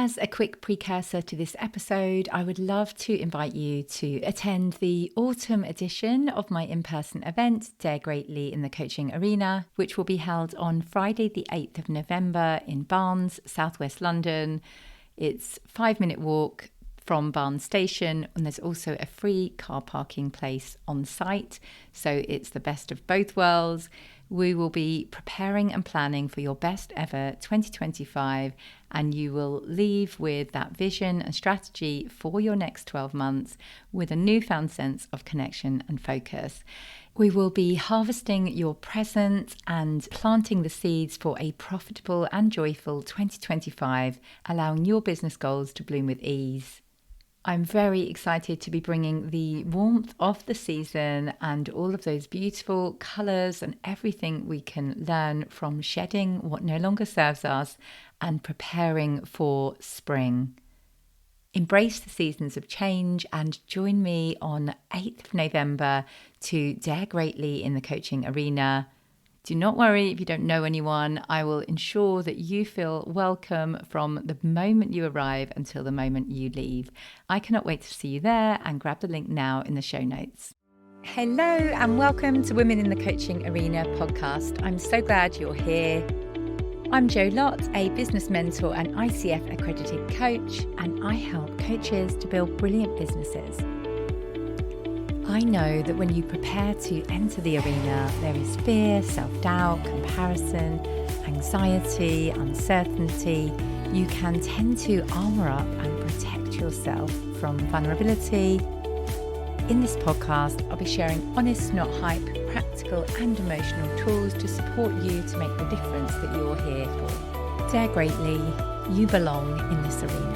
As a quick precursor to this episode, I would love to invite you to attend the autumn edition of my in-person event, Dare Greatly in the Coaching Arena, which will be held on Friday the 8th of November in Barnes, southwest London. It's a 5-minute walk from Barnes Station, and there's also a free car parking place on site. So it's the best of both worlds. We will be preparing and planning for your best ever 2025, and you will leave with that vision and strategy for your next 12 months with a newfound sense of connection and focus. We will be harvesting your present and planting the seeds for a profitable and joyful 2025, allowing your business goals to bloom with ease. I'm very excited to be bringing the warmth of the season and all of those beautiful colours and everything we can learn from shedding what no longer serves us and preparing for spring. Embrace the seasons of change and join me on 8th of November to Dare Greatly in the Coaching Arena. Do not worry if you don't know anyone. I will ensure that you feel welcome from the moment you arrive until the moment you leave. I cannot wait to see you there, and grab the link now in the show notes. Hello and welcome to Women in the Coaching Arena podcast. I'm so glad you're here. I'm Jo Lott, a business mentor and ICF accredited coach, and I help coaches to build brilliant businesses. I know that when you prepare to enter the arena, there is fear, self-doubt, comparison, anxiety, uncertainty. You can tend to armor up and protect yourself from vulnerability. In this podcast, I'll be sharing honest, not hype, practical and emotional tools to support you to make the difference that you're here for. Dare greatly, you belong in this arena.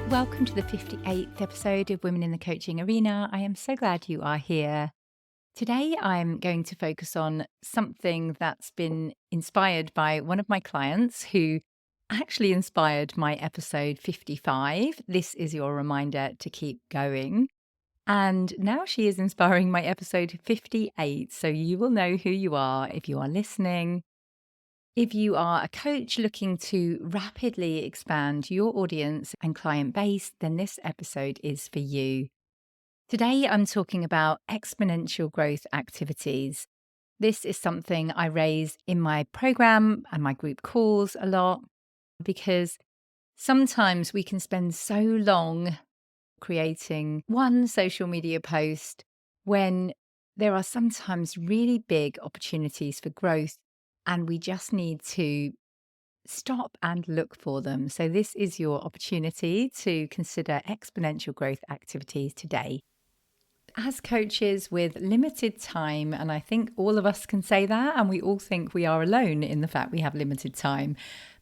Welcome to the 58th episode of Women in the Coaching Arena. I am so glad you are here. Today, I'm going to focus on something that's been inspired by one of my clients who actually inspired my episode 55. This is your reminder to keep going. And now she is inspiring my episode 58. So you will know who you are if you are listening. If you are a coach looking to rapidly expand your audience and client base, then this episode is for you. Today, I'm talking about exponential growth activities. This is something I raise in my program and my group calls a lot, because sometimes we can spend so long creating one social media post when there are sometimes really big opportunities for growth, and we just need to stop and look for them. So this is your opportunity to consider exponential growth activities today. As coaches with limited time, and I think all of us can say that, and we all think we are alone in the fact we have limited time,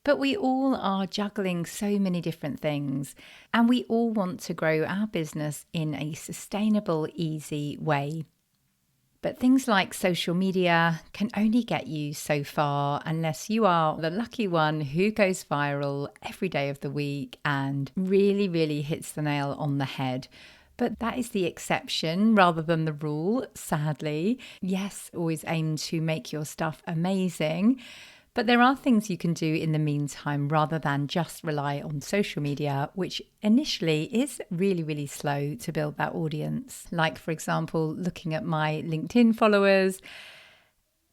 but we all are juggling so many different things, and we all want to grow our business in a sustainable, easy way. But things like social media can only get you so far unless you are the lucky one who goes viral every day of the week and really, really hits the nail on the head. But that is the exception rather than the rule, sadly. Yes, always aim to make your stuff amazing. But there are things you can do in the meantime rather than just rely on social media, which initially is really, really slow to build that audience. Like, for example, looking at my LinkedIn followers,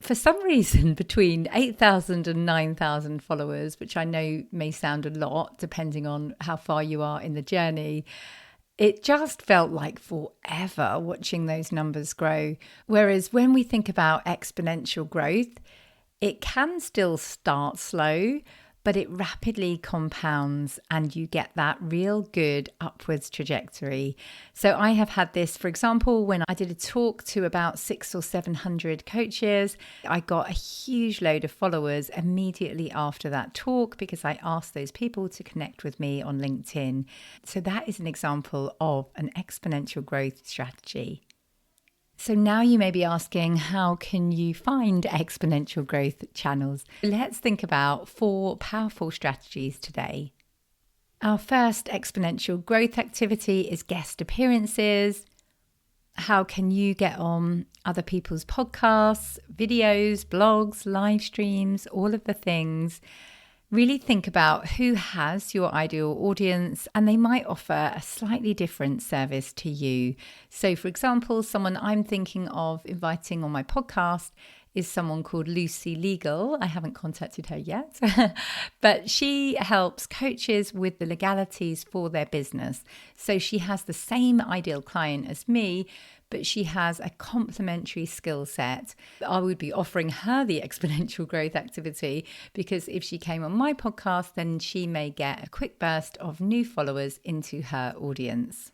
for some reason, between 8,000 and 9,000 followers, which I know may sound a lot depending on how far you are in the journey, it just felt like forever watching those numbers grow. Whereas when we think about exponential growth, it can still start slow, but it rapidly compounds and you get that real good upwards trajectory. So I have had this, for example, when I did a talk to about 600 or 700 coaches, I got a huge load of followers immediately after that talk because I asked those people to connect with me on LinkedIn. So that is an example of an exponential growth strategy. So now you may be asking, how can you find exponential growth channels? Let's think about 4 powerful strategies today. Our first exponential growth activity is guest appearances. How can you get on other people's podcasts, videos, blogs, live streams, all of the things Really think about who has your ideal audience, and they might offer a slightly different service to you. So, for example, someone I'm thinking of inviting on my podcast is someone called Lucy Legal. I haven't contacted her yet, but she helps coaches with the legalities for their business. So she has the same ideal client as me, but she has a complementary skill set. I would be offering her the exponential growth activity because if she came on my podcast, then she may get a quick burst of new followers into her audience.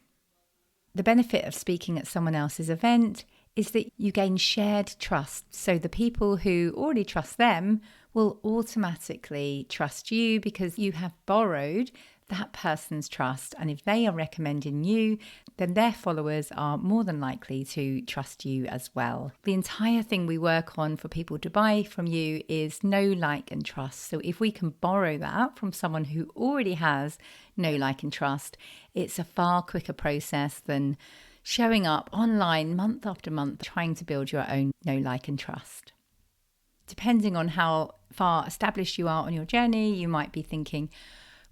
The benefit of speaking at someone else's event is that you gain shared trust. So the people who already trust them will automatically trust you because you have borrowed that person's trust. And if they are recommending you, then their followers are more than likely to trust you as well. The entire thing we work on for people to buy from you is know, like, and trust. So if we can borrow that from someone who already has know, like, and trust, it's a far quicker process than showing up online month after month trying to build your own know, like, and trust. Depending on how far established you are on your journey, you might be thinking,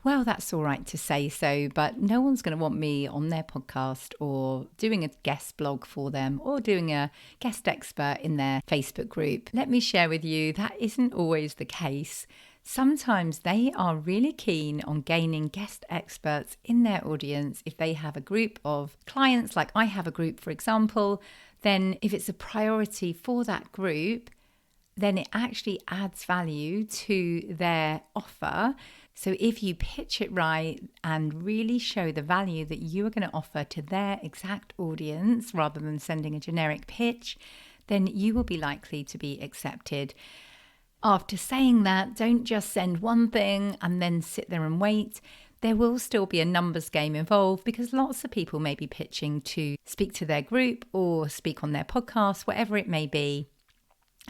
well, that's all right to say so, but no one's going to want me on their podcast or doing a guest blog for them or doing a guest expert in their Facebook group. Let me share with you that isn't always the case. Sometimes they are really keen on gaining guest experts in their audience. If they have a group of clients, like I have a group, for example, then if it's a priority for that group, then it actually adds value to their offer. So if you pitch it right and really show the value that you are going to offer to their exact audience rather than sending a generic pitch, then you will be likely to be accepted. After saying that, don't just send one thing and then sit there and wait. There will still be a numbers game involved because lots of people may be pitching to speak to their group or speak on their podcast, whatever it may be.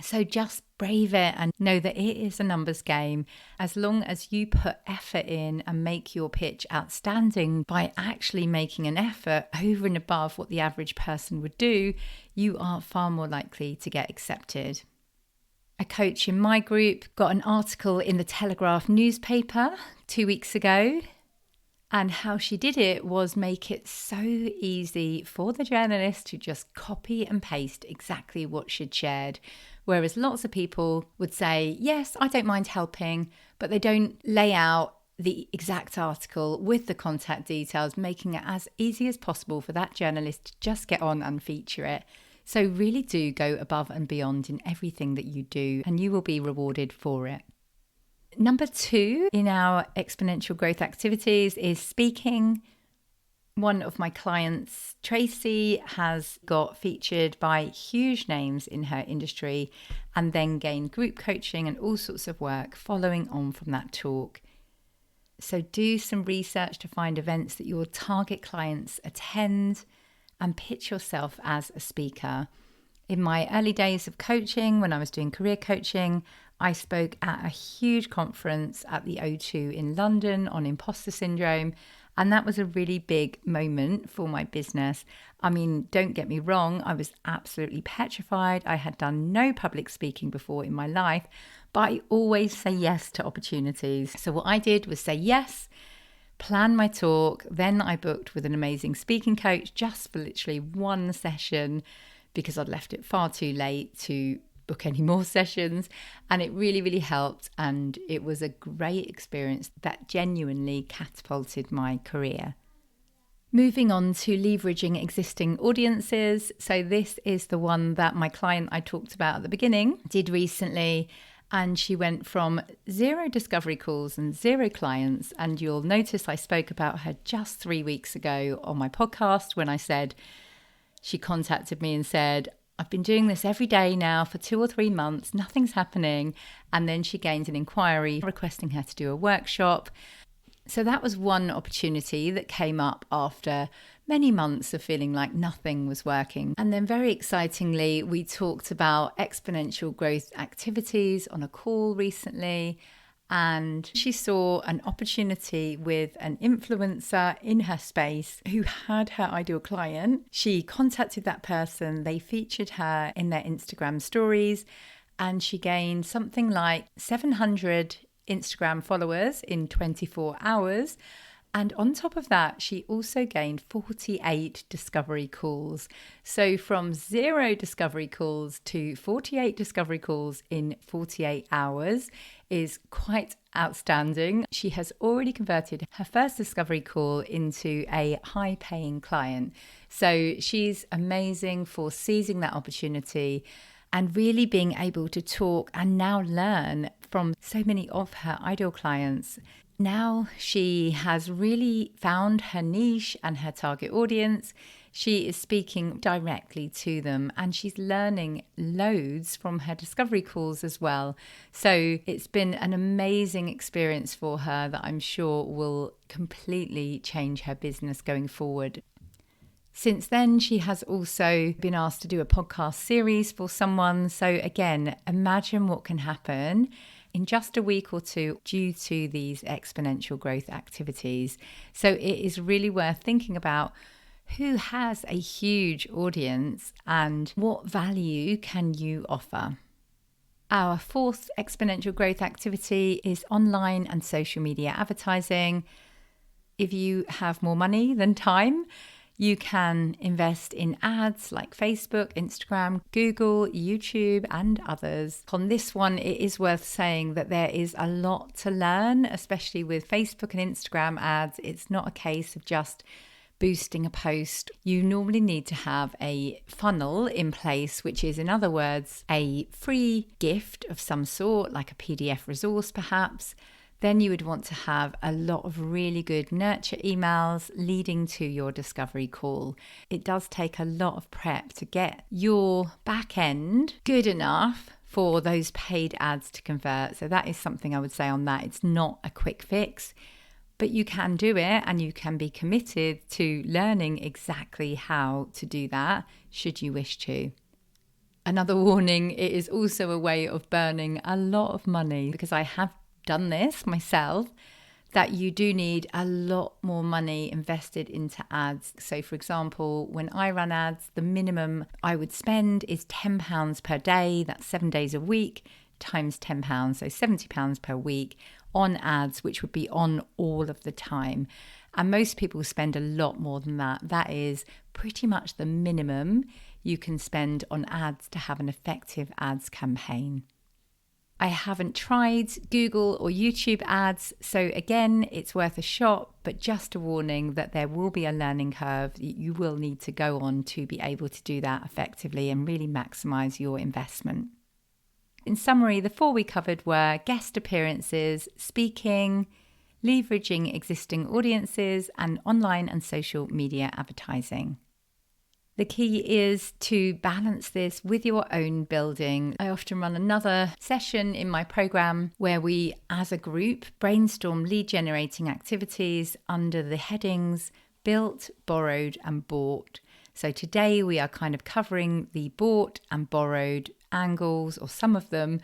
So just brave it and know that it is a numbers game. As long as you put effort in and make your pitch outstanding by actually making an effort over and above what the average person would do, you are far more likely to get accepted. A coach in my group got an article in the Telegraph newspaper 2 weeks ago. And how she did it was make it so easy for the journalist to just copy and paste exactly what she'd shared. Whereas lots of people would say, yes, I don't mind helping, but they don't lay out the exact article with the contact details, making it as easy as possible for that journalist to just get on and feature it. So really do go above and beyond in everything that you do, and you will be rewarded for it. Number 2 in our exponential growth activities is speaking. One of my clients, Tracy, has got featured by huge names in her industry and then gained group coaching and all sorts of work following on from that talk. So do some research to find events that your target clients attend and pitch yourself as a speaker. In my early days of coaching, when I was doing career coaching, I spoke at a huge conference at the O2 in London on imposter syndrome. And that was a really big moment for my business. I mean, don't get me wrong, I was absolutely petrified. I had done no public speaking before in my life, but I always say yes to opportunities. So what I did was say yes, plan my talk. Then I booked with an amazing speaking coach just for literally one session because I'd left it far too late to book any more sessions, and it really, really helped, and it was a great experience that genuinely catapulted my career. Moving on to leveraging existing audiences. So this is the one that my client I talked about at the beginning did recently, and she went from 0 discovery calls and 0 clients, and you'll notice I spoke about her just 3 weeks ago on my podcast when I said she contacted me and said, I've been doing this every day now for 2 or 3 months, nothing's happening. And then she gained an inquiry requesting her to do a workshop. So that was one opportunity that came up after many months of feeling like nothing was working. And then very excitingly, we talked about exponential growth activities on a call recently. And she saw an opportunity with an influencer in her space who had her ideal client. She contacted that person, they featured her in their Instagram stories, and she gained something like 700 Instagram followers in 24 hours. And on top of that, she also gained 48 discovery calls. So from 0 discovery calls to 48 discovery calls in 48 hours is quite outstanding. She has already converted her first discovery call into a high-paying client. So she's amazing for seizing that opportunity and really being able to talk and now learn from so many of her ideal clients. Now she has really found her niche and her target audience. She is speaking directly to them and she's learning loads from her discovery calls as well. So it's been an amazing experience for her that I'm sure will completely change her business going forward. Since then, she has also been asked to do a podcast series for someone. So again, imagine what can happen in just a week or two due to these exponential growth activities. So it is really worth thinking about who has a huge audience and what value can you offer. Our fourth exponential growth activity is online and social media advertising. If you have more money than time, you can invest in ads like Facebook, Instagram, Google, YouTube, and others. On this one, it is worth saying that there is a lot to learn, especially with Facebook and Instagram ads. It's not a case of just boosting a post. You normally need to have a funnel in place, which is, in other words, a free gift of some sort, like a PDF resource perhaps. Then you would want to have a lot of really good nurture emails leading to your discovery call. It does take a lot of prep to get your back end good enough for those paid ads to convert. So that is something I would say on that. It's not a quick fix, but you can do it and you can be committed to learning exactly how to do that should you wish to. Another warning, it is also a way of burning a lot of money because I have done this myself, that you do need a lot more money invested into ads. So for example, when I run ads, the minimum I would spend is £10 per day. That's 7 days a week times £10, so £70 per week on ads, which would be on all of the time. And most people spend a lot more than that. That is pretty much the minimum you can spend on ads to have an effective ads campaign. I haven't tried Google or YouTube ads, so again, it's worth a shot, but just a warning that there will be a learning curve that you will need to go on to be able to do that effectively and really maximize your investment. In summary, the 4 we covered were guest appearances, speaking, leveraging existing audiences, and online and social media advertising. The key is to balance this with your own building. I often run another session in my program where we, as a group, brainstorm lead generating activities under the headings built, borrowed, and bought. So today we are kind of covering the bought and borrowed angles, or some of them,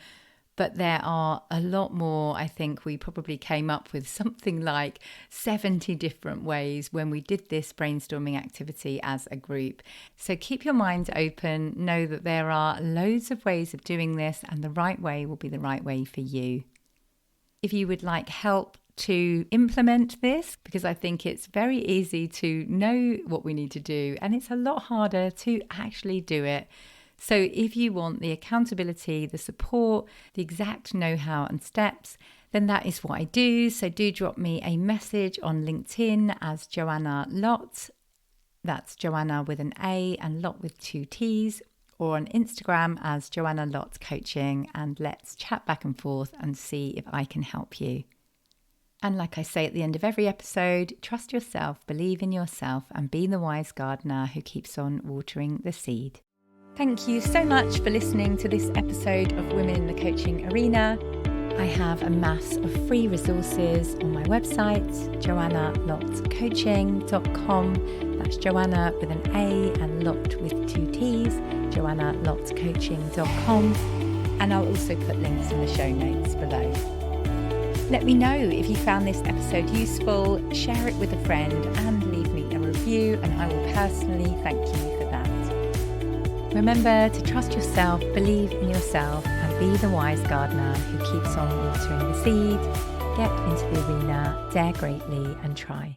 but there are a lot more. I think we probably came up with something like 70 different ways when we did this brainstorming activity as a group. So keep your mind open, know that there are loads of ways of doing this and the right way will be the right way for you. If you would like help to implement this, because I think it's very easy to know what we need to do and it's a lot harder to actually do it. So if you want the accountability, the support, the exact know-how and steps, then that is what I do. So do drop me a message on LinkedIn as Joanna Lott. That's Joanna with an A and Lott with 2 T's, or on Instagram as Joanna Lott Coaching, and let's chat back and forth and see if I can help you. And like I say at the end of every episode, trust yourself, believe in yourself, and be the wise gardener who keeps on watering the seed. Thank you so much for listening to this episode of Women in the Coaching Arena. I have a mass of free resources on my website, joannalottcoaching.com. That's Joanna with an A and Lott with 2 T's, joannalottcoaching.com. And I'll also put links in the show notes below. Let me know if you found this episode useful, share it with a friend and leave me a review, and I will personally thank you for that. Remember to trust yourself, believe in yourself, and be the wise gardener who keeps on watering the seed. Get into the arena, dare greatly, and try.